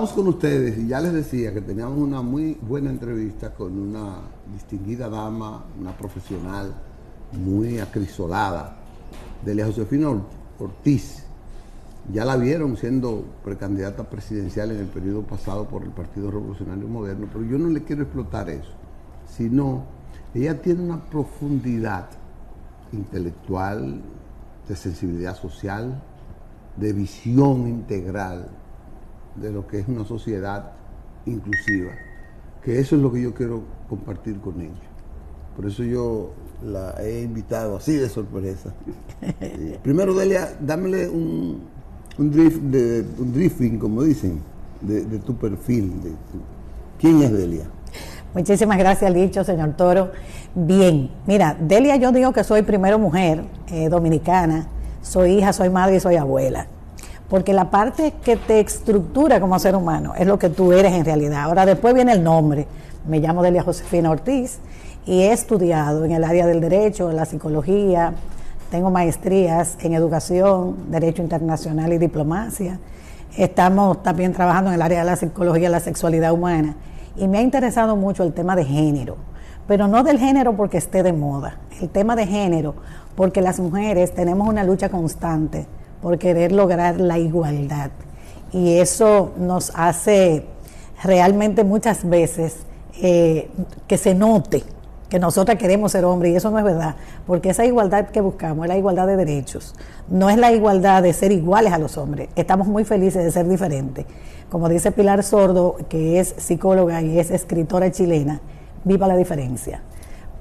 estamos con ustedes y ya les decía que teníamos una muy buena entrevista con una distinguida dama, una profesional muy acrisolada, Delia Josefina Ortiz. Ya la vieron siendo precandidata presidencial en el periodo pasado por el Partido Revolucionario Moderno, pero yo no le quiero explotar eso, sino ella tiene una profundidad intelectual, de sensibilidad social, de visión integral de lo que es una sociedad inclusiva, que eso es lo que yo quiero compartir con ella. Por eso yo la he invitado así de sorpresa. Primero, Delia, dámele un briefing, como dicen, de tu perfil. ¿Quién es Delia? Muchísimas gracias, Licho, señor Toro. Bien, mira, Delia, yo digo que soy primero mujer dominicana, soy hija, soy madre y soy abuela. Porque la parte que te estructura como ser humano es lo que tú eres en realidad. Ahora, después viene el nombre. Me llamo Delia Josefina Ortiz y he estudiado en el área del derecho, en la psicología, tengo maestrías en educación, derecho internacional y diplomacia. Estamos también trabajando en el área de la psicología y la sexualidad humana. Y me ha interesado mucho el tema de género, pero no del género porque esté de moda. El tema de género porque las mujeres tenemos una lucha constante por querer lograr la igualdad. Y eso nos hace realmente muchas veces que se note que nosotras queremos ser hombres, y eso no es verdad, porque esa igualdad que buscamos es la igualdad de derechos, no es la igualdad de ser iguales a los hombres. Estamos muy felices de ser diferentes. Como dice Pilar Sordo, que es psicóloga y es escritora chilena, viva la diferencia.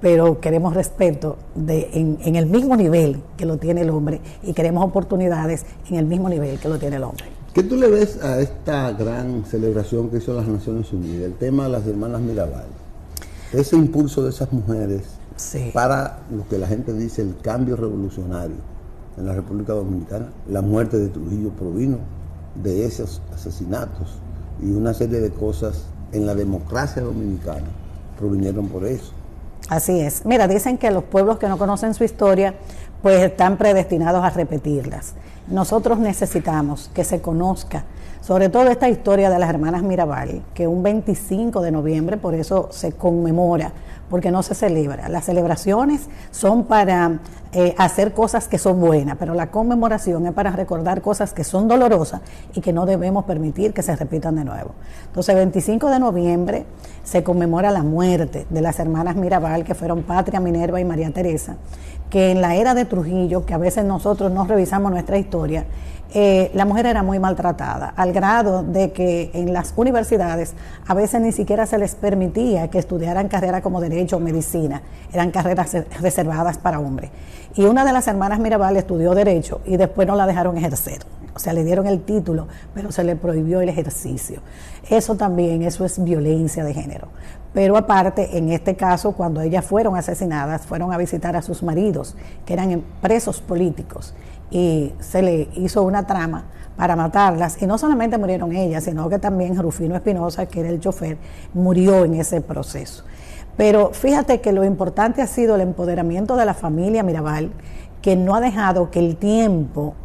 Pero queremos respeto en el mismo nivel que lo tiene el hombre y queremos oportunidades en el mismo nivel que lo tiene el hombre. ¿Qué tú le ves a esta gran celebración que hizo las Naciones Unidas, el tema de las hermanas Mirabal? Ese impulso de esas mujeres para lo que la gente dice el cambio revolucionario en la República Dominicana. La muerte de Trujillo provino de esos asesinatos y una serie de cosas en la democracia dominicana provinieron por eso. Así es. Mira, dicen que los pueblos que no conocen su historia pues están predestinados a repetirlas. Nosotros necesitamos que se conozca sobre todo esta historia de las hermanas Mirabal, que un 25 de noviembre, por eso se conmemora, porque no se celebra. Las celebraciones son para hacer cosas que son buenas, pero la conmemoración es para recordar cosas que son dolorosas y que no debemos permitir que se repitan de nuevo. Entonces, el 25 de noviembre se conmemora la muerte de las hermanas Mirabal, que fueron Patria, Minerva y María Teresa, que en la era de Trujillo, que a veces nosotros no revisamos nuestra historia, la mujer era muy maltratada, al grado de que en las universidades a veces ni siquiera se les permitía que estudiaran carreras como derecho o medicina, eran carreras reservadas para hombres. Y una de las hermanas Mirabal estudió derecho y después no la dejaron ejercer, o sea, le dieron el título, pero se le prohibió el ejercicio. Eso también, eso es violencia de género. Pero aparte, en este caso, cuando ellas fueron asesinadas, fueron a visitar a sus maridos, que eran presos políticos, y se le hizo una trama para matarlas, y no solamente murieron ellas, sino que también Rufino Espinosa, que era el chofer, murió en ese proceso. Pero fíjate que lo importante ha sido el empoderamiento de la familia Mirabal, que no ha dejado que el tiempo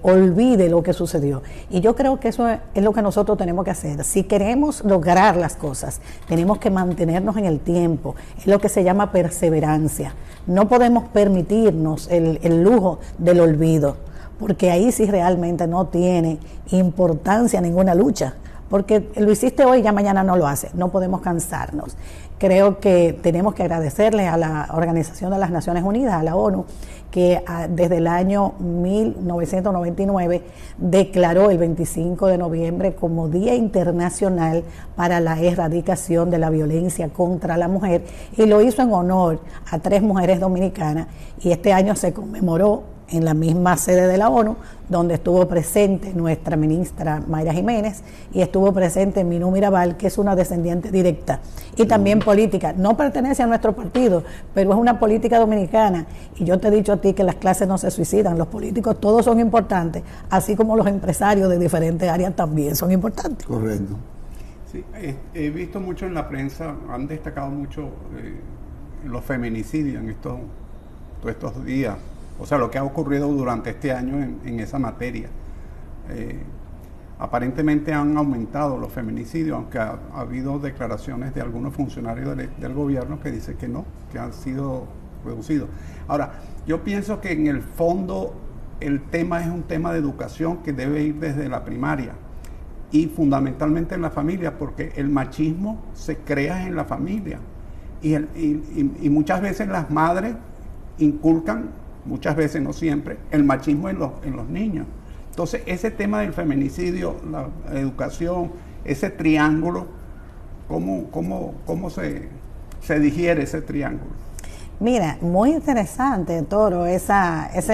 olvide lo que sucedió. Y yo creo que eso es lo que nosotros tenemos que hacer. Si queremos lograr las cosas, tenemos que mantenernos en el tiempo. Es lo que se llama perseverancia. No podemos permitirnos el lujo del olvido, porque ahí sí realmente no tiene importancia ninguna lucha, porque lo hiciste hoy y ya mañana no lo hace. No podemos cansarnos. Creo que tenemos que agradecerle a la Organización de las Naciones Unidas, a la ONU, que desde el año 1999 declaró el 25 de noviembre como Día Internacional para la Erradicación de la Violencia contra la Mujer, y lo hizo en honor a 3 mujeres dominicanas, y este año se conmemoró en la misma sede de la ONU, donde estuvo presente nuestra ministra Mayra Jiménez y estuvo presente Minú Mirabal, que es una descendiente directa y también política. No pertenece a nuestro partido, pero es una política dominicana. Y yo te he dicho a ti que las clases no se suicidan, los políticos todos son importantes, así como los empresarios de diferentes áreas también son importantes. Correcto. Sí, he visto mucho en la prensa, han destacado mucho los feminicidios en todos estos días. O sea, lo que ha ocurrido durante este año en esa materia. aparentemente han aumentado los feminicidios, aunque ha habido declaraciones de algunos funcionarios del gobierno que dicen que no, que han sido reducidos. Ahora, yo pienso que en el fondo el tema es un tema de educación que debe ir desde la primaria y fundamentalmente en la familia, porque el machismo se crea en la familia y muchas veces las madres inculcan, muchas veces, no siempre, el machismo en los niños. Entonces, ese tema del feminicidio, la educación, ese triángulo, ¿cómo se digiere ese triángulo? Mira, muy interesante, Toro, ese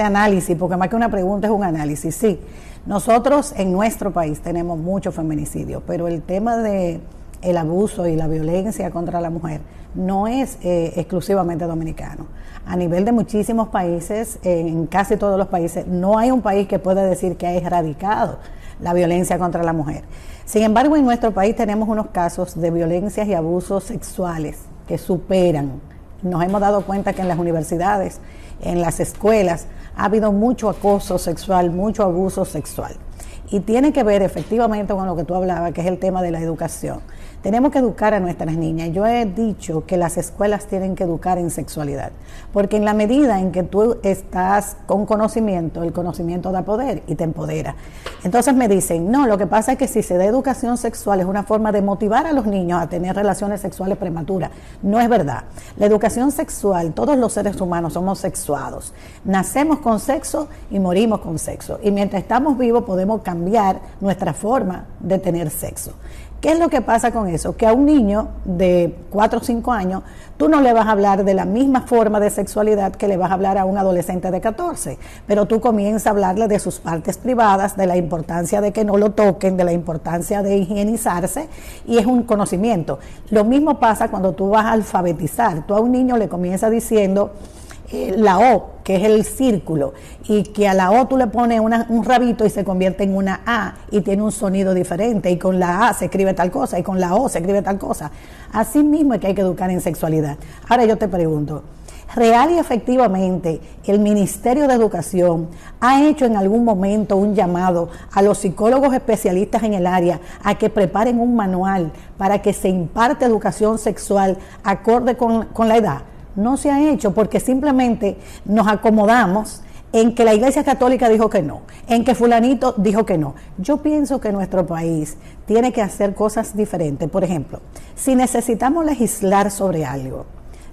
análisis, porque más que una pregunta es un análisis. Sí, nosotros en nuestro país tenemos mucho feminicidio, pero el tema de el abuso y la violencia contra la mujer no es exclusivamente dominicano. A nivel de muchísimos países, en casi todos los países, no hay un país que pueda decir que ha erradicado la violencia contra la mujer. Sin embargo, en nuestro país tenemos unos casos de violencias y abusos sexuales que superan. Nos hemos dado cuenta que en las universidades, en las escuelas, ha habido mucho acoso sexual, mucho abuso sexual. Y tiene que ver efectivamente con lo que tú hablabas, que es el tema de la educación. Tenemos que educar a nuestras niñas. Yo he dicho que las escuelas tienen que educar en sexualidad, porque en la medida en que tú estás con conocimiento, el conocimiento da poder y te empodera. Entonces me dicen, no, lo que pasa es que si se da educación sexual es una forma de motivar a los niños a tener relaciones sexuales prematuras. No es verdad. La educación sexual, todos los seres humanos somos sexuados. Nacemos con sexo y morimos con sexo. Y mientras estamos vivos podemos cambiar nuestra forma de tener sexo. ¿Qué es lo que pasa con eso? Que a un niño de 4 o 5 años, tú no le vas a hablar de la misma forma de sexualidad que le vas a hablar a un adolescente de 14, pero tú comienzas a hablarle de sus partes privadas, de la importancia de que no lo toquen, de la importancia de higienizarse, y es un conocimiento. Lo mismo pasa cuando tú vas a alfabetizar. Tú a un niño le comienzas diciendo la O, que es el círculo, y que a la O tú le pones un rabito y se convierte en una A y tiene un sonido diferente, y con la A se escribe tal cosa y con la O se escribe tal cosa. Así mismo es que hay que educar en sexualidad. Ahora yo te pregunto, real y efectivamente el Ministerio de Educación ha hecho en algún momento un llamado a los psicólogos especialistas en el área a que preparen un manual para que se imparte educación sexual acorde con la edad? No se ha hecho porque simplemente nos acomodamos en que la Iglesia Católica dijo que no, en que fulanito dijo que no. Yo pienso que nuestro país tiene que hacer cosas diferentes. Por ejemplo, si necesitamos legislar sobre algo,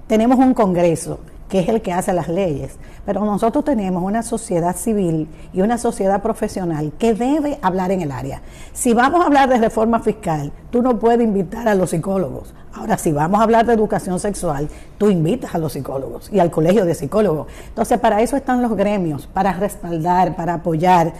tenemos un Congreso que es el que hace las leyes, pero nosotros tenemos una sociedad civil y una sociedad profesional que debe hablar en el área. Si vamos a hablar de reforma fiscal, tú no puedes invitar a los psicólogos. Ahora, si vamos a hablar de educación sexual, tú invitas a los psicólogos y al colegio de psicólogos. Entonces, para eso están los gremios, para respaldar, para apoyar,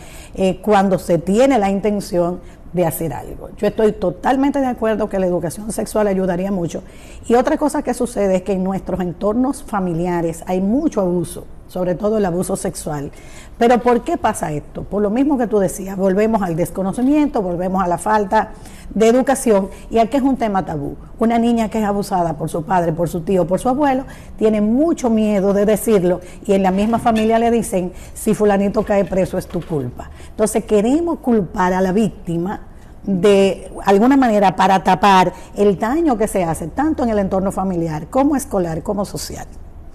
cuando se tiene la intención de hacer algo. Yo estoy totalmente de acuerdo que la educación sexual ayudaría mucho. Y otra cosa que sucede es que en nuestros entornos familiares hay mucho abuso, sobre todo el abuso sexual. Pero ¿por qué pasa esto? Por lo mismo que tú decías, volvemos al desconocimiento, volvemos a la falta de educación, y aquí es un tema tabú. Una niña que es abusada por su padre, por su tío, por su abuelo, tiene mucho miedo de decirlo, y en la misma familia le dicen, si fulanito cae preso es tu culpa. Entonces queremos culpar a la víctima de alguna manera para tapar el daño que se hace tanto en el entorno familiar como escolar como social.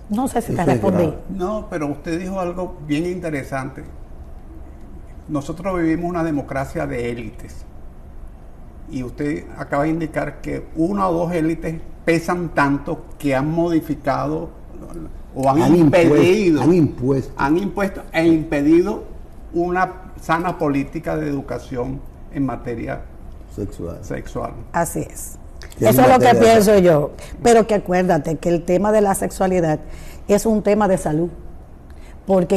No sé si te respondí. No, pero usted dijo algo bien interesante. Nosotros vivimos una democracia de élites. Y usted acaba de indicar que una o dos élites pesan tanto que han modificado o han impuesto e impedido una sana política de educación en materia sexual. Así es. Eso es lo que pienso yo. Pero que acuérdate que el tema de la sexualidad es un tema de salud.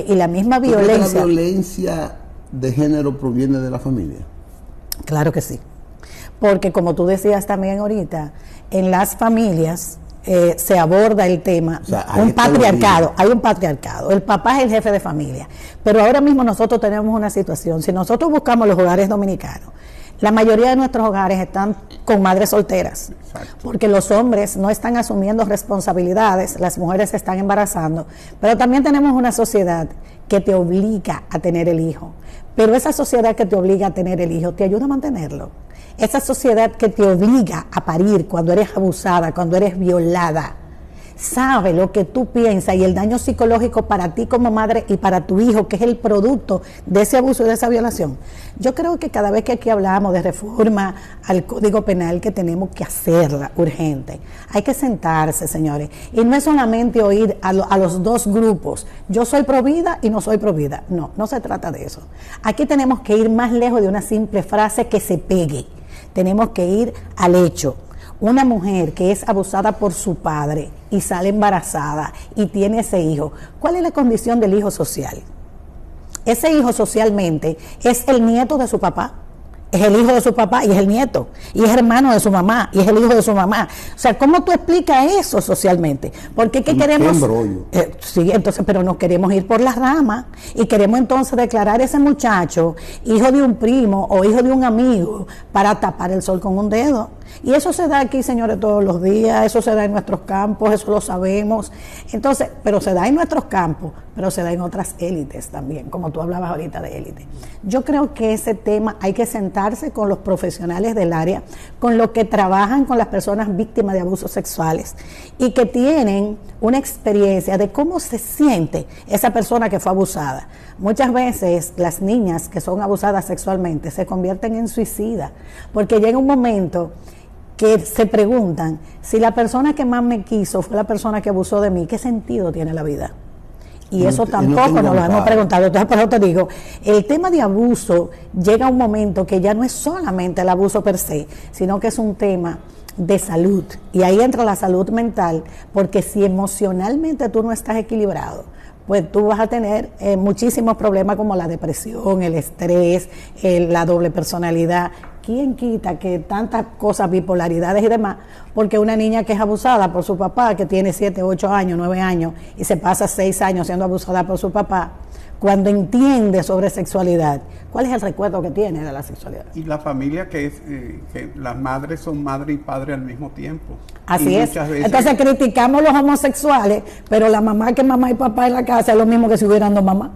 Y la misma violencia. ¿La violencia de género proviene de la familia? Claro que sí. Porque como tú decías también ahorita, en las familias se aborda el tema, o sea, hay un patriarcado, el papá es el jefe de familia, pero ahora mismo nosotros tenemos una situación, si nosotros buscamos los hogares dominicanos, La mayoría de nuestros hogares están con madres solteras. Exacto. Porque los hombres no están asumiendo responsabilidades, las mujeres se están embarazando, pero también tenemos una sociedad que te obliga a tener el hijo. Pero esa sociedad que te obliga a tener el hijo te ayuda a mantenerlo. Esa sociedad que te obliga a parir cuando eres abusada, cuando eres violada, sabe lo que tú piensas y el daño psicológico para ti como madre y para tu hijo, que es el producto de ese abuso y de esa violación. Yo creo que cada vez que aquí hablamos de reforma al Código Penal, que tenemos que hacerla urgente, hay que sentarse, señores, y no es solamente oír a los dos grupos, yo soy provida y no soy provida. No, no se trata de eso. Aquí tenemos que ir más lejos de una simple frase que se pegue. Tenemos que ir al hecho. Una mujer que es abusada por su padre y sale embarazada y tiene ese hijo, ¿cuál es la condición del hijo social? Ese hijo socialmente es el nieto de su papá, es el hijo de su papá y es el nieto, y es hermano de su mamá y es el hijo de su mamá. O sea, ¿cómo tú explicas eso socialmente? Porque ¿qué queremos? Sí, entonces, pero nos queremos ir por las ramas y queremos entonces declarar a ese muchacho hijo de un primo o hijo de un amigo para tapar el sol con un dedo. Y eso se da aquí, señores, todos los días, eso se da en nuestros campos, eso lo sabemos. Entonces, pero se da en nuestros campos, pero se da en otras élites también, como tú hablabas ahorita de élite. Yo creo que ese tema hay que sentarse con los profesionales del área, con los que trabajan con las personas víctimas de abusos sexuales y que tienen una experiencia de cómo se siente esa persona que fue abusada. Muchas veces las niñas que son abusadas sexualmente se convierten en suicidas, porque llega un momento que se preguntan, si la persona que más me quiso fue la persona que abusó de mí, ¿qué sentido tiene la vida? Y eso tampoco nos lo hemos preguntado. Entonces, por eso te digo, el tema de abuso llega a un momento que ya no es solamente el abuso per se, sino que es un tema de salud. Y ahí entra la salud mental, porque si emocionalmente tú no estás equilibrado, pues tú vas a tener muchísimos problemas como la depresión, el estrés, la doble personalidad. ¿Quién quita que tantas cosas, bipolaridades y demás? Porque una niña que es abusada por su papá, que tiene 7, 8 años, 9 años, y se pasa 6 años siendo abusada por su papá, cuando entiende sobre sexualidad, ¿cuál es el recuerdo que tiene de la sexualidad? Y la familia que es, que las madres son madre y padre al mismo tiempo. Así es. Entonces criticamos a los homosexuales, pero la mamá que mamá y papá en la casa es lo mismo que si hubieran dos mamás.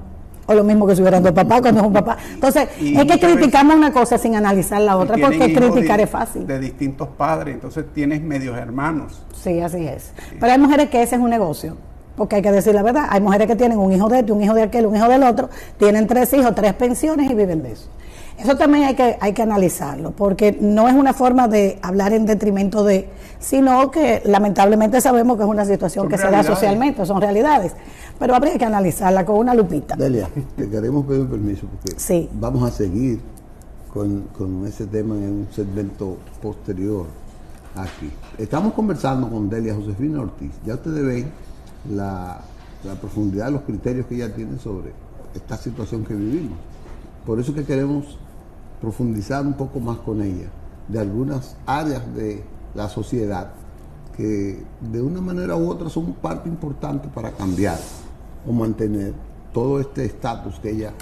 O lo mismo que si hubieran dos papás cuando es un papá. Entonces, es que criticamos una cosa sin analizar la otra, porque criticar es fácil. De distintos padres, entonces tienes medios hermanos. Sí, así es. Pero hay mujeres que ese es un negocio, porque hay que decir la verdad. Hay mujeres que tienen un hijo de este, un hijo de aquel, un hijo del otro, tienen 3 hijos, 3 pensiones y viven de eso. Eso también hay que analizarlo, porque no es una forma de hablar en detrimento de, sino que lamentablemente sabemos que es una situación que se da socialmente, son realidades. Pero habría que analizarla con una lupita. Delia, te queremos pedir permiso porque sí, vamos a seguir con ese tema en un segmento posterior aquí. Estamos conversando con Delia Josefina Ortiz. Ya ustedes ven la profundidad de los criterios que ella tiene sobre esta situación que vivimos. Por eso que queremos profundizar un poco más con ella de algunas áreas de la sociedad que de una manera u otra son parte importante para cambiar o mantener todo este estatus que ella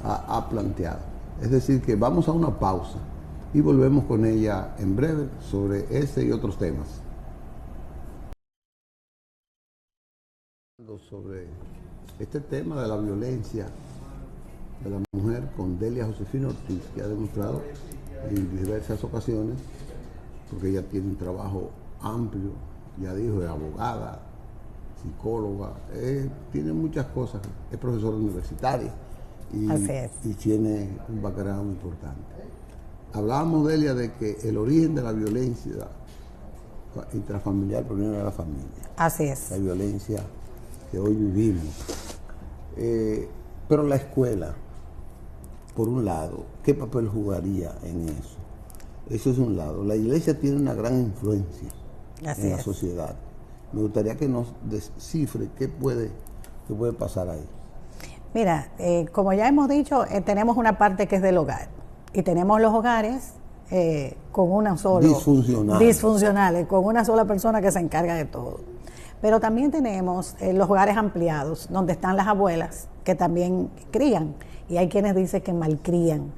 ha planteado. Es decir, que vamos a una pausa y volvemos con ella en breve sobre ese y otros temas. Sobre este tema de la violencia de la mujer con Delia Josefina Ortiz, que ha demostrado en diversas ocasiones, porque ella tiene un trabajo amplio, ya dijo, es abogada, psicóloga, tiene muchas cosas, es profesora universitaria y tiene un background importante. Hablábamos, Delia, de que el origen de la violencia intrafamiliar proviene de la familia. Así es. La violencia que hoy vivimos. Pero la escuela, por un lado, ¿qué papel jugaría en eso? Eso es un lado. La iglesia tiene una gran influencia en la sociedad. Me gustaría que nos descifre qué puede pasar ahí. Mira, como ya hemos dicho, tenemos una parte que es del hogar. Y tenemos los hogares con una sola... disfuncionales, con una sola persona que se encarga de todo. Pero también tenemos los hogares ampliados, donde están las abuelas, que también crían. Y hay quienes dicen que malcrían.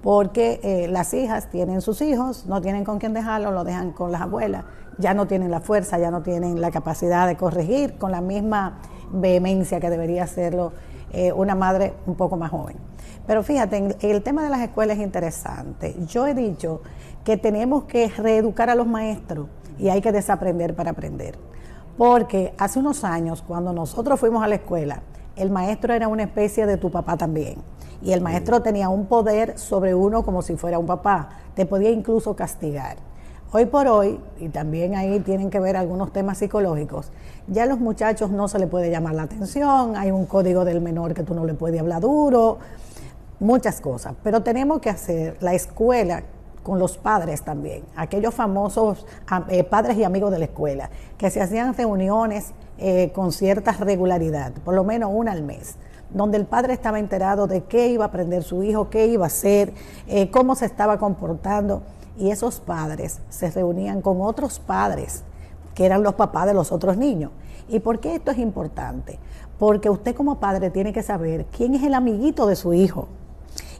porque las hijas tienen sus hijos, no tienen con quién dejarlo, lo dejan con las abuelas, ya no tienen la fuerza, ya no tienen la capacidad de corregir con la misma vehemencia que debería hacerlo una madre un poco más joven. Pero fíjate, el tema de las escuelas es interesante. Yo he dicho que tenemos que reeducar a los maestros y hay que desaprender para aprender. Porque hace unos años, cuando nosotros fuimos a la escuela, el maestro era una especie de tu papá también. Y el maestro tenía un poder sobre uno como si fuera un papá. Te podía incluso castigar. Hoy por hoy, y también ahí tienen que ver algunos temas psicológicos, ya a los muchachos no se les puede llamar la atención, hay un código del menor que tú no le puedes hablar duro, muchas cosas. Pero tenemos que hacer la escuela con los padres también, aquellos famosos padres y amigos de la escuela, que se hacían reuniones con cierta regularidad, por lo menos una al mes, donde el padre estaba enterado de qué iba a aprender su hijo, qué iba a hacer, cómo se estaba comportando, y esos padres se reunían con otros padres, que eran los papás de los otros niños. ¿Y por qué esto es importante? Porque usted como padre tiene que saber quién es el amiguito de su hijo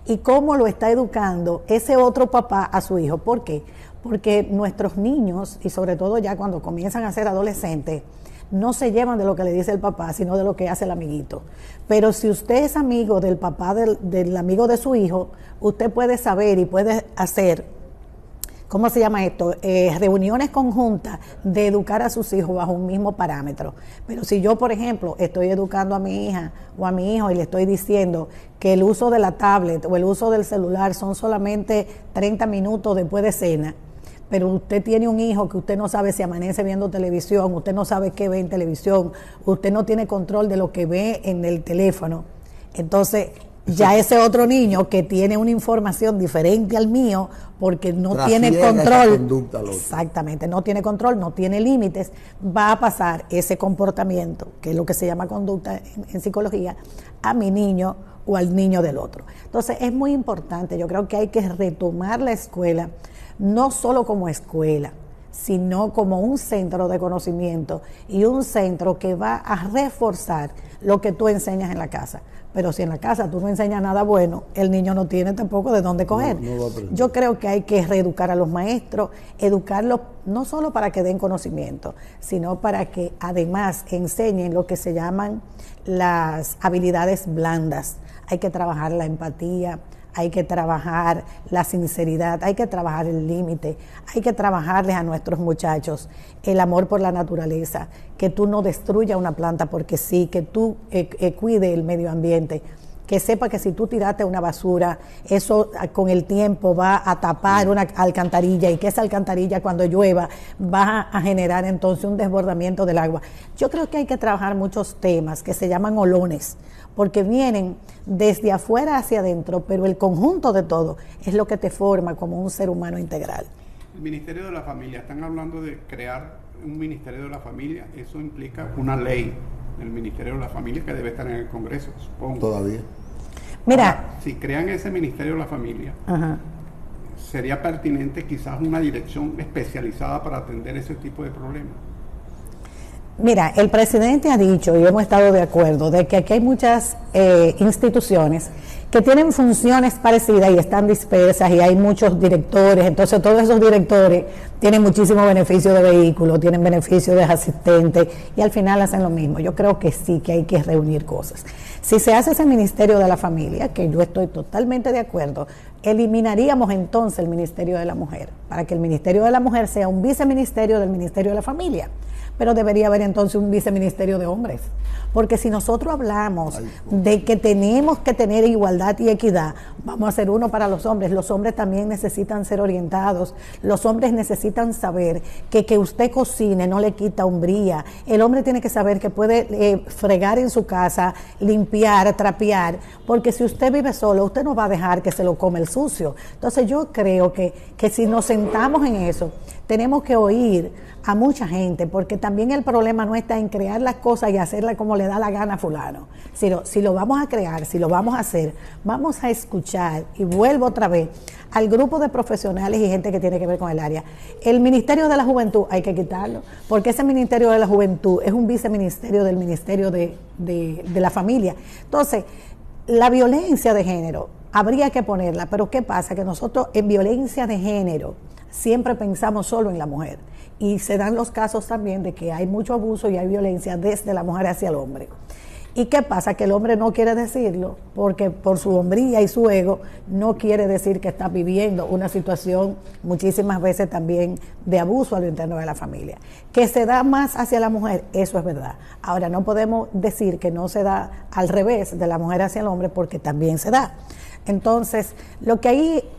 y cómo lo está educando ese otro papá a su hijo. ¿Por qué? Porque nuestros niños, y sobre todo ya cuando comienzan a ser adolescentes, no se llevan de lo que le dice el papá, sino de lo que hace el amiguito. Pero si usted es amigo del papá del amigo de su hijo, usted puede saber y puede hacer, ¿cómo se llama esto? Reuniones conjuntas de educar a sus hijos bajo un mismo parámetro. Pero si yo, por ejemplo, estoy educando a mi hija o a mi hijo y le estoy diciendo que el uso de la tablet o el uso del celular son solamente 30 minutos después de cena, pero usted tiene un hijo que usted no sabe si amanece viendo televisión, usted no sabe qué ve en televisión, usted no tiene control de lo que ve en el teléfono, entonces ya ese otro niño que tiene una información diferente al mío porque no tiene control, exactamente, no tiene control, no tiene límites, va a pasar ese comportamiento, que es lo que se llama conducta en psicología, a mi niño o al niño del otro. Entonces es muy importante, yo creo que hay que retomar la escuela, no solo como escuela, sino como un centro de conocimiento y un centro que va a reforzar lo que tú enseñas en la casa. Pero si en la casa tú no enseñas nada bueno, el niño no tiene tampoco de dónde coger. Yo creo que hay que reeducar a los maestros, educarlos no solo para que den conocimiento, sino para que además enseñen lo que se llaman las habilidades blandas. Hay que trabajar la empatía, hay que trabajar la sinceridad, hay que trabajar el límite, hay que trabajarles a nuestros muchachos el amor por la naturaleza, que tú no destruyas una planta porque sí, que tú cuide el medio ambiente, que sepa que si tú tiraste una basura, eso con el tiempo va a tapar una alcantarilla y que esa alcantarilla cuando llueva va a generar entonces un desbordamiento del agua. Yo creo que hay que trabajar muchos temas que se llaman olones, porque vienen desde afuera hacia adentro, pero el conjunto de todo es lo que te forma como un ser humano integral. El Ministerio de la Familia, están hablando de crear un Ministerio de la Familia, eso implica una ley del Ministerio de la Familia que debe estar en el Congreso, supongo. Todavía. Mira. Ahora, si crean ese Ministerio de la Familia, sería pertinente quizás una dirección especializada para atender ese tipo de problemas. Mira, el presidente ha dicho, y hemos estado de acuerdo, de que aquí hay muchas instituciones que tienen funciones parecidas y están dispersas y hay muchos directores, entonces todos esos directores tienen muchísimos beneficios de vehículos, tienen beneficios de asistentes y al final hacen lo mismo. Yo creo que sí, que hay que reunir cosas. Si se hace ese Ministerio de la Familia, que yo estoy totalmente de acuerdo, eliminaríamos entonces el Ministerio de la Mujer, para que el Ministerio de la Mujer sea un viceministerio del Ministerio de la Familia. Pero debería haber entonces un viceministerio de hombres, porque si nosotros hablamos de que tenemos que tener igualdad y equidad, vamos a hacer uno para los hombres también necesitan ser orientados, los hombres necesitan saber que usted cocine no le quita hombría, el hombre tiene que saber que puede fregar en su casa, limpiar, trapear, porque si usted vive solo, usted no va a dejar que se lo come el sucio. Entonces yo creo que si nos sentamos en eso, tenemos que oír a mucha gente, porque también el problema no está en crear las cosas y hacerlas como le da la gana a fulano. Si lo vamos a crear, si lo vamos a hacer, vamos a escuchar, y vuelvo otra vez, al grupo de profesionales y gente que tiene que ver con el área. El Ministerio de la Juventud hay que quitarlo, porque ese Ministerio de la Juventud es un viceministerio del Ministerio de la Familia. Entonces, la violencia de género habría que ponerla, pero ¿qué pasa? Que nosotros en violencia de género siempre pensamos solo en la mujer, y se dan los casos también de que hay mucho abuso y hay violencia desde la mujer hacia el hombre. ¿Y qué pasa? Que el hombre no quiere decirlo porque por su hombría y su ego no quiere decir que está viviendo una situación muchísimas veces también de abuso a lo interno de la familia. Que se da más hacia la mujer, eso es verdad. Ahora, no podemos decir que no se da al revés de la mujer hacia el hombre, porque también se da. Entonces, lo que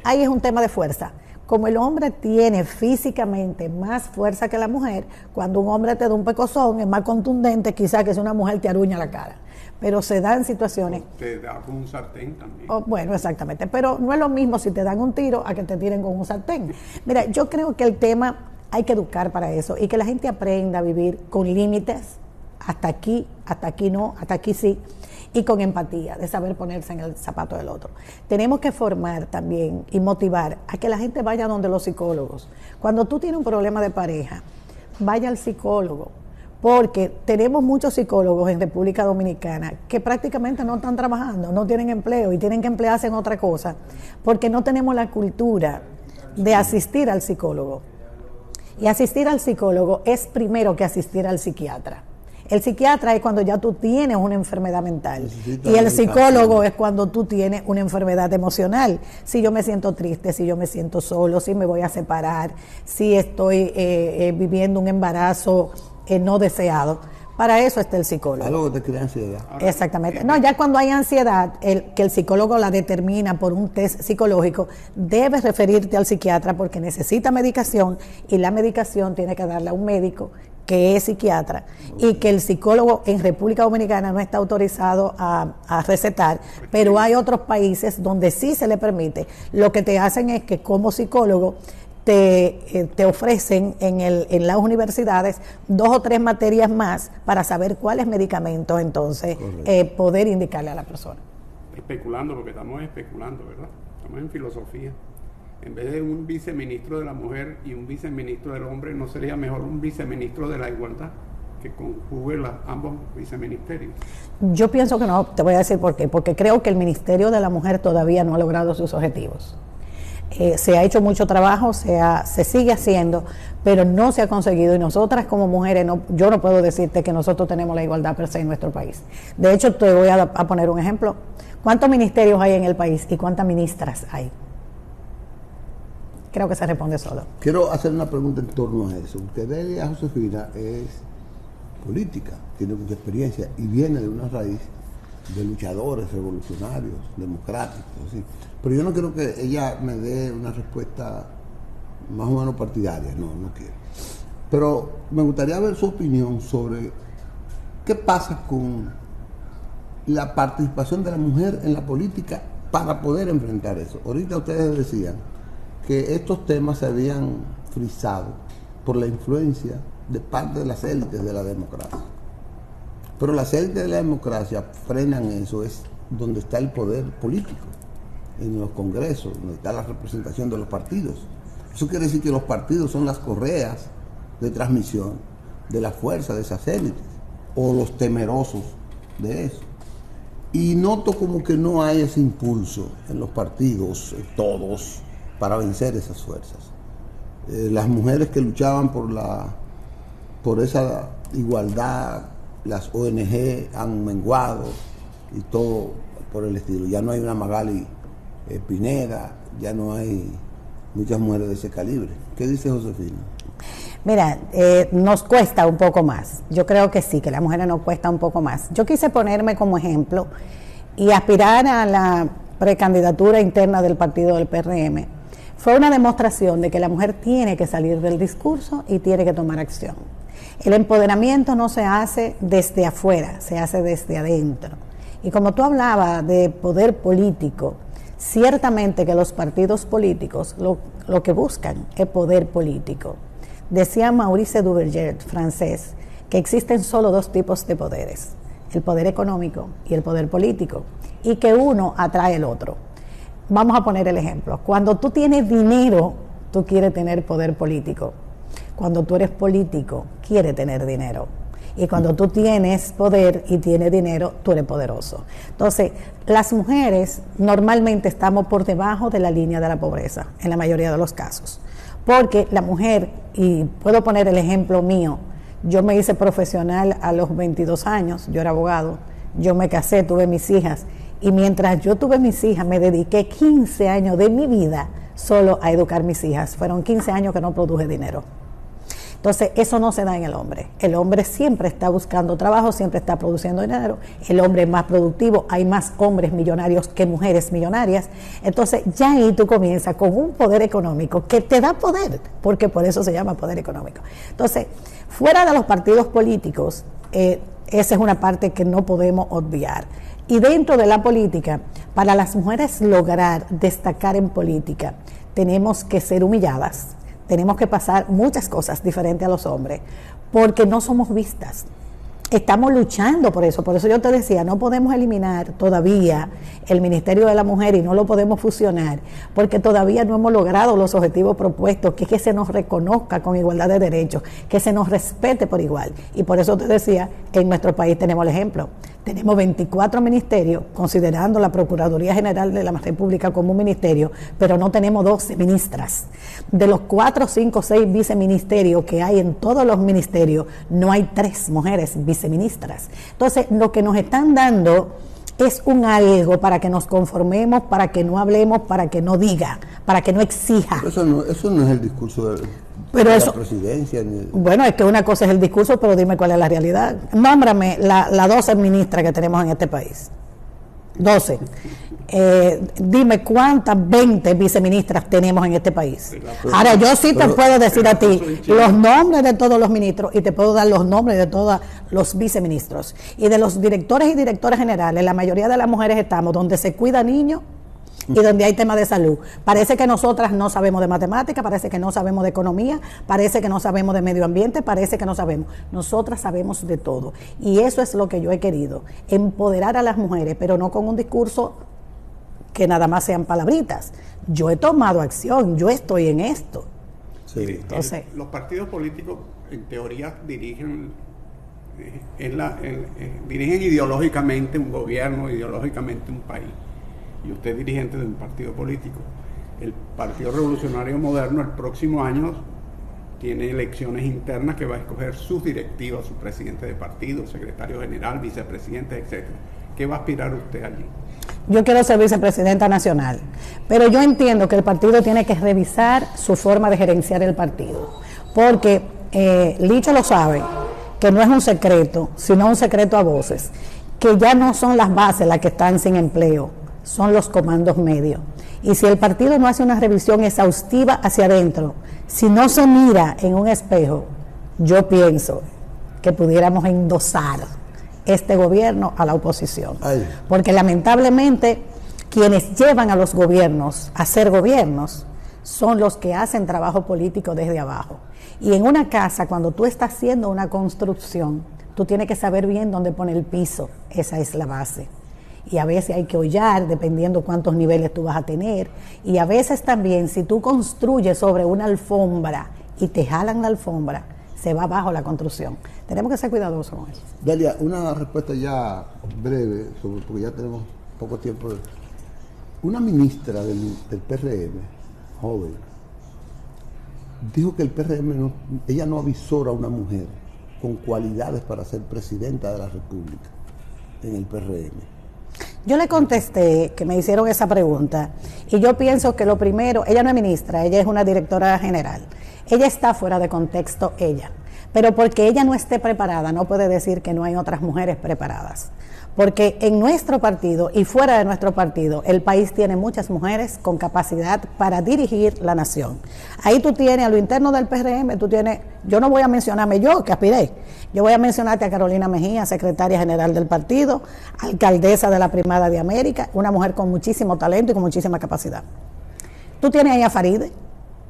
ahí es un tema de fuerza. Como el hombre tiene físicamente más fuerza que la mujer, cuando un hombre te da un pecozón es más contundente quizás que si una mujer te aruña la cara. Pero se dan situaciones... Te da con un sartén también. Bueno, exactamente. Pero no es lo mismo si te dan un tiro a que te tiren con un sartén. Mira, yo creo que el tema hay que educar para eso y que la gente aprenda a vivir con límites. Hasta aquí no, hasta aquí sí. Y con empatía, de saber ponerse en el zapato del otro. Tenemos que formar también y motivar a que la gente vaya donde los psicólogos. Cuando tú tienes un problema de pareja, vaya al psicólogo. Porque tenemos muchos psicólogos en República Dominicana que prácticamente no están trabajando, no tienen empleo y tienen que emplearse en otra cosa, porque no tenemos la cultura de asistir al psicólogo. Y asistir al psicólogo es primero que asistir al psiquiatra. El psiquiatra es cuando ya tú tienes una enfermedad mental y el psicólogo es cuando tú tienes una enfermedad emocional. Si yo me siento triste, si yo me siento solo, si me voy a separar, si estoy viviendo un embarazo no deseado. Para eso está el psicólogo. Algo que te crea ansiedad. Exactamente. No, ya cuando hay ansiedad, que el psicólogo la determina por un test psicológico, debes referirte al psiquiatra porque necesita medicación y la medicación tiene que darle a un médico que es psiquiatra y que el psicólogo en República Dominicana no está autorizado a recetar, pero hay otros países donde sí se le permite. Lo que te hacen es que como psicólogo te ofrecen en las universidades 2 o 3 materias más para saber cuáles medicamentos entonces poder indicarle a la persona. Especulando, porque estamos especulando, ¿verdad? Estamos en filosofía. En vez de un viceministro de la mujer y un viceministro del hombre, ¿no sería mejor un viceministro de la igualdad que conjugue ambos viceministerios? Yo pienso que no, te voy a decir por qué. Porque creo que el Ministerio de la Mujer todavía no ha logrado sus objetivos. Se ha hecho mucho trabajo, se sigue haciendo, pero no se ha conseguido. Y nosotras como mujeres, yo no puedo decirte que nosotros tenemos la igualdad per se en nuestro país. De hecho, te voy a poner un ejemplo. ¿Cuántos ministerios hay en el país y cuántas ministras hay? Creo que se responde solo. Quiero hacer una pregunta en torno a eso. Delia Josefina es política, tiene mucha experiencia y viene de una raíz de luchadores revolucionarios, democráticos, así. Pero yo no quiero que ella me dé una respuesta más o menos partidaria, no quiero. Pero me gustaría ver su opinión sobre qué pasa con la participación de la mujer en la política para poder enfrentar eso. Ahorita ustedes decían que estos temas se habían frisado por la influencia de parte de las élites de la democracia. Pero las élites de la democracia frenan eso, es donde está el poder político, en los congresos, donde está la representación de los partidos. Eso quiere decir que los partidos son las correas de transmisión de la fuerza de esas élites, o los temerosos de eso. Y noto como que no hay ese impulso en los partidos, todos, para vencer esas fuerzas. Las mujeres que luchaban por esa igualdad, las ONG han menguado y todo por el estilo. Ya no hay una Magali Pineda, ya no hay muchas mujeres de ese calibre. ¿Qué dice Josefina? Mira, nos cuesta un poco más. Yo creo que sí, que las mujeres nos cuesta un poco más. Yo quise ponerme como ejemplo y aspirar a la precandidatura interna del partido del PRM. Fue una demostración de que la mujer tiene que salir del discurso y tiene que tomar acción. El empoderamiento no se hace desde afuera, se hace desde adentro. Y como tú hablabas de poder político, ciertamente que los partidos políticos lo que buscan es poder político. Decía Maurice Duverger, francés, que existen solo 2 tipos de poderes, el poder económico y el poder político, y que uno atrae el otro. Vamos a poner el ejemplo. Cuando tú tienes dinero, tú quieres tener poder político. Cuando tú eres político, quieres tener dinero. Y cuando tú tienes poder y tienes dinero, tú eres poderoso. Entonces, las mujeres normalmente estamos por debajo de la línea de la pobreza, en la mayoría de los casos. Porque la mujer, y puedo poner el ejemplo mío, yo me hice profesional a los 22 años, yo era abogado, yo me casé, tuve mis hijas, y mientras yo tuve mis hijas, me dediqué 15 años de mi vida solo a educar mis hijas. Fueron 15 años que no produje dinero. Entonces, eso no se da en el hombre. El hombre siempre está buscando trabajo, siempre está produciendo dinero. El hombre es más productivo, hay más hombres millonarios que mujeres millonarias. Entonces, ya ahí tú comienzas con un poder económico que te da poder, porque por eso se llama poder económico. Entonces, fuera de los partidos políticos, esa es una parte que no podemos obviar. Y dentro de la política, para las mujeres lograr destacar en política, tenemos que ser humilladas, tenemos que pasar muchas cosas diferentes a los hombres, porque no somos vistas. Estamos luchando por eso yo te decía, no podemos eliminar todavía el Ministerio de la Mujer y no lo podemos fusionar, porque todavía no hemos logrado los objetivos propuestos, que es que se nos reconozca con igualdad de derechos, que se nos respete por igual. Y por eso te decía, en nuestro país tenemos el ejemplo. Tenemos 24 ministerios, considerando la Procuraduría General de la República como un ministerio, pero no tenemos 12 ministras. De los 4, 5, 6 viceministerios que hay en todos los ministerios, no hay 3 mujeres viceministras. Entonces, lo que nos están dando es un algo para que nos conformemos, para que no hablemos, para que no diga, para que no exija. Eso no es el discurso de la presidencia. Bueno, es que una cosa es el discurso, pero dime cuál es la realidad. Nómbrame la 12 ministras que tenemos en este país. 12. Dime cuántas 20 viceministras tenemos en este país. Ahora, yo sí te puedo decir a ti los nombres de todos los ministros y te puedo dar los nombres de todos los viceministros. Y de los directores y directoras generales, la mayoría de las mujeres estamos donde se cuida niños y donde hay temas de salud. Parece que nosotras no sabemos de matemática, parece que no sabemos de economía, parece que no sabemos de medio ambiente, parece que no sabemos. Nosotras sabemos de todo. Y eso es lo que yo he querido, empoderar a las mujeres, pero no con un discurso que nada más sean palabritas. Yo he tomado acción, yo estoy en esto. Sí. Entonces, los partidos políticos, en teoría, dirigen ideológicamente un gobierno, ideológicamente un país. Y usted es dirigente de un partido político. El Partido Revolucionario Moderno el próximo año tiene elecciones internas que va a escoger sus directivas, su presidente de partido, secretario general, vicepresidente, etcétera. ¿Qué va a aspirar usted allí? Yo quiero ser vicepresidenta nacional, pero yo entiendo que el partido tiene que revisar su forma de gerenciar el partido, porque Licho lo sabe, que no es un secreto, sino un secreto a voces, que ya no son las bases las que están sin empleo, son los comandos medios. Y si el partido no hace una revisión exhaustiva hacia adentro, si no se mira en un espejo, yo pienso que pudiéramos endosar este gobierno a la oposición. Porque lamentablemente quienes llevan a los gobiernos a ser gobiernos son los que hacen trabajo político desde abajo. Y en una casa, cuando tú estás haciendo una construcción, tú tienes que saber bien dónde pone el piso, esa es la base. Y a veces hay que hollar, dependiendo cuántos niveles tú vas a tener. Y a veces también, si tú construyes sobre una alfombra y te jalan la alfombra, se va abajo la construcción. Tenemos que ser cuidadosos con eso. Dalia, una respuesta ya breve, porque ya tenemos poco tiempo. Una ministra del PRM, joven, dijo que el PRM, ella no avisora a una mujer con cualidades para ser presidenta de la República en el PRM. Yo le contesté que me hicieron esa pregunta y yo pienso que lo primero, ella no es ministra, ella es una directora general. Ella está fuera de contexto, pero porque ella no esté preparada no puede decir que no hay otras mujeres preparadas. Porque en nuestro partido y fuera de nuestro partido, el país tiene muchas mujeres con capacidad para dirigir la nación. Ahí tú tienes, a lo interno del PRM, tú tienes, yo no voy a mencionarme yo, que aspiré, yo voy a mencionarte a Carolina Mejía, secretaria general del partido, alcaldesa de la Primada de América, una mujer con muchísimo talento y con muchísima capacidad. Tú tienes ahí a Faride,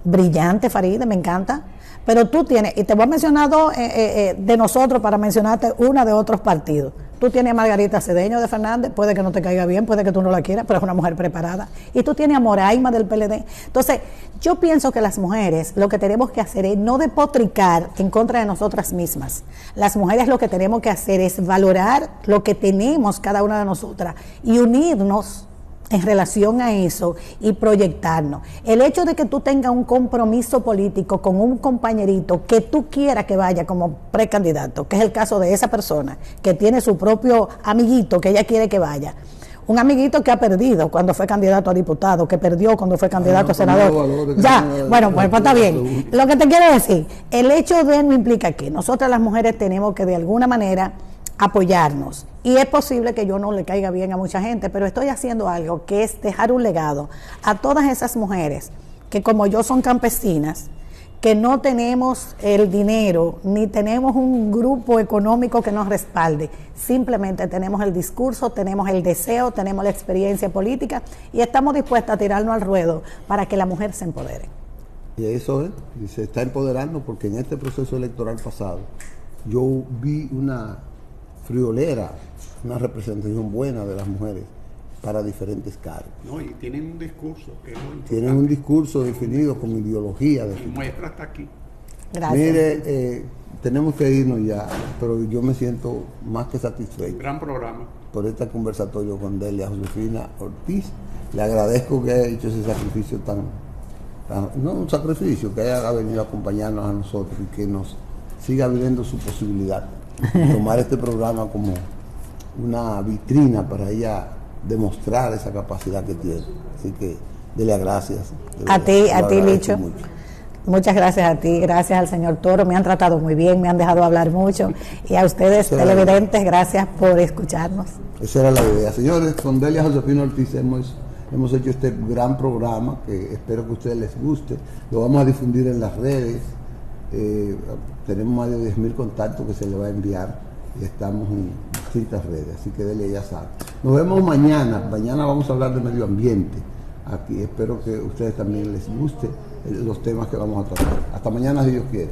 brillante Faride, me encanta, pero tú tienes, y te voy a mencionar dos de nosotros para mencionarte una de otros partidos. Tú tienes a Margarita Cedeño de Fernández, puede que no te caiga bien, puede que tú no la quieras, pero es una mujer preparada. Y tú tienes a Moraima del PLD. Entonces, yo pienso que las mujeres lo que tenemos que hacer es no despotricar en contra de nosotras mismas. Las mujeres lo que tenemos que hacer es valorar lo que tenemos cada una de nosotras y unirnos en relación a eso y proyectarnos. El hecho de que tú tengas un compromiso político con un compañerito que tú quieras que vaya como precandidato, que es el caso de esa persona, que tiene su propio amiguito que ella quiere que vaya, un amiguito que ha perdido cuando fue candidato a diputado, que perdió cuando fue candidato a senador. Ya, bueno, pues está bien. Lo que te quiero decir, el hecho de no implica que nosotras las mujeres tenemos que de alguna manera apoyarnos, y es posible que yo no le caiga bien a mucha gente, pero estoy haciendo algo que es dejar un legado a todas esas mujeres que como yo son campesinas, que no tenemos el dinero ni tenemos un grupo económico que nos respalde, simplemente tenemos el discurso, tenemos el deseo, tenemos la experiencia política y estamos dispuestas a tirarnos al ruedo para que la mujer se empodere. Y eso es, y se está empoderando porque en este proceso electoral pasado yo vi una friolera, una representación buena de las mujeres para diferentes cargos. No, y tienen un discurso que es muy importante. Tienen un discurso definido con ideología. Y muestra hasta aquí. Gracias. Mire, tenemos que irnos ya, pero yo me siento más que satisfecho. Gran programa. Por este conversatorio con Delia Josefina Ortiz. Le agradezco que haya hecho ese sacrificio no un sacrificio, que haya venido a acompañarnos a nosotros y que nos siga viendo su posibilidad. Tomar este programa como una vitrina para ella demostrar esa capacidad que tiene. Así que dele gracias. A ti, Licho. Muchas gracias a ti, gracias al señor Toro, me han tratado muy bien, me han dejado hablar mucho, y a ustedes televidentes, gracias por escucharnos. Esa era la idea. Señores, con Delia Josefina Ortiz hemos hecho este gran programa que espero que a ustedes les guste. Lo vamos a difundir en las redes. Tenemos más de 10.000 contactos que se le va a enviar y estamos en distintas redes, así que Delia ya sabe. Nos vemos mañana vamos a hablar de medio ambiente aquí, espero que a ustedes también les guste los temas que vamos a tratar. Hasta mañana si Dios quiere.